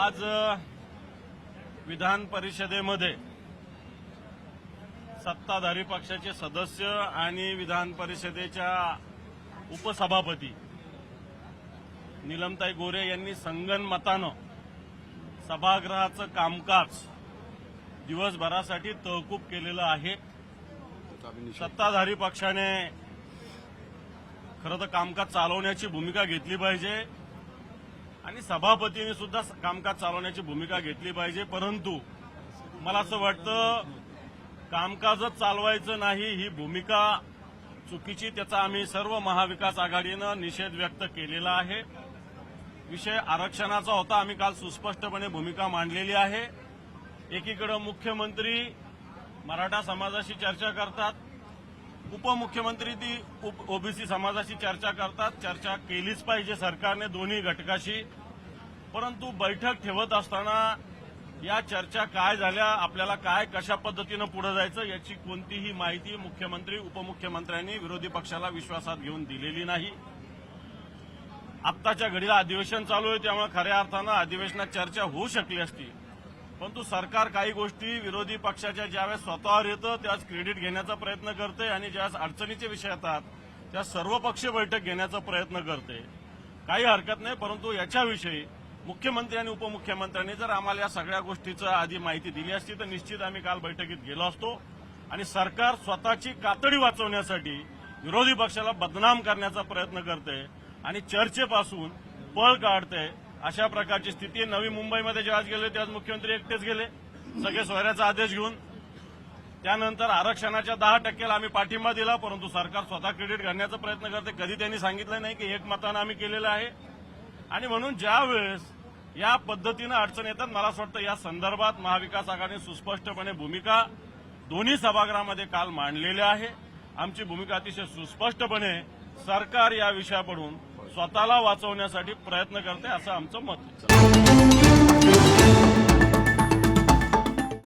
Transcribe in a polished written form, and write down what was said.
आज विधान परिषदेमध्ये सत्ताधारी पक्षाचे सदस्य आणि विधान परिषदेच्या उपसभापती नीलमताई गोरे यांनी संगनमतानं सभागृहाचं कामकाज दिवसभरासाठी तहकूब केलेलं आहे। सत्ताधारी पक्षाने खरं तर कामकाज चालवण्याची भूमिका घेतली पाहिजे आणि सभापतींनी सुद्धा कामकाज चालवण्याची भूमिका घेतली पाहिजे, परंतु मला असं वाटतं कामकाजच चालवायचं नाही ही भूमिका चुकीची। त्याचा आम्ही सर्व महाविकास आघाडीनं निषेध व्यक्त केलेला आहे। विषय आरक्षणाचा होता, आम्ही काल सुस्पष्टपणे भूमिका मांडलेली आहे। एकीकडे मुख्यमंत्री मराठा समाजाशी चर्चा करतात, उपमुख्यमंत्री ती ओबीसी समाजाशी चर्चा करतात। चर्चा केलीच पाहिजे सरकारने दोन्ही घटकाशी, परंतु बैठक ठेवत असताना या चर्चा काय झाल्या, आपल्याला काय कशा पद्धतीनं पुढे जायचं याची कोणतीही माहिती मुख्यमंत्री उपमुख्यमंत्र्यांनी विरोधी पक्षाला विश्वासात घेऊन दिलेली नाही। आत्ताच्या घडीला अधिवेशन चालू आहे, त्यामुळे खऱ्या अर्थानं अधिवेशनात चर्चा होऊ शकली असती, परंतु सरकार काही गोष्टी विरोधी पक्षाच्या ज्यावेळेस स्वतःवर येतं त्यावेळेस क्रेडिट घेण्याचा प्रयत्न करते आणि ज्यावेळेस अडचणीचे विषय येतात त्या सर्वपक्षीय बैठक घेण्याचा प्रयत्न करते। काही हरकत नाही, परंतु याच्याविषयी मुख्यमंत्री आणि उपमुख्यमंत्र्यांनी जर आम्हाला या सगळ्या गोष्टीचं आधी माहिती दिली असती तर निश्चित आम्ही काल बैठकीत गेलो असतो। आणि सरकार स्वतःची कातडी वाचवण्यासाठी विरोधी पक्षाला बदनाम करण्याचा प्रयत्न करते आणि चर्चेपासून पळ काढते, अशा प्रकारची स्थिती। नवी मुंबईमध्ये जेव्हा गेले तेव्हा मुख्यमंत्री एकटेच गेले सगळे सोयऱ्याचा आदेश घेऊन। त्यानंतर आरक्षणाच्या 10% आम्ही पाठिंबा दिला, परंतु सरकार स्वतः क्रेडिट घालण्याचा प्रयत्न करते। कधी त्यांनी सांगितलं नाही की एकमतानं आम्ही केलेलं आहे। आणि म्हणून ज्यावेळेस या पद्धतीनं अडचण येतात, मला असं वाटतं या संदर्भात महाविकास आघाडीने सुस्पष्टपणे भूमिका दोन्ही सभागृहामध्ये काल मांडलेली आहे। आमची भूमिका अतिशय सुस्पष्टपणे सरकार या विषयाकडून स्वतःला वाचवण्यासाठी प्रयत्न करते असं आमचं मत आहे।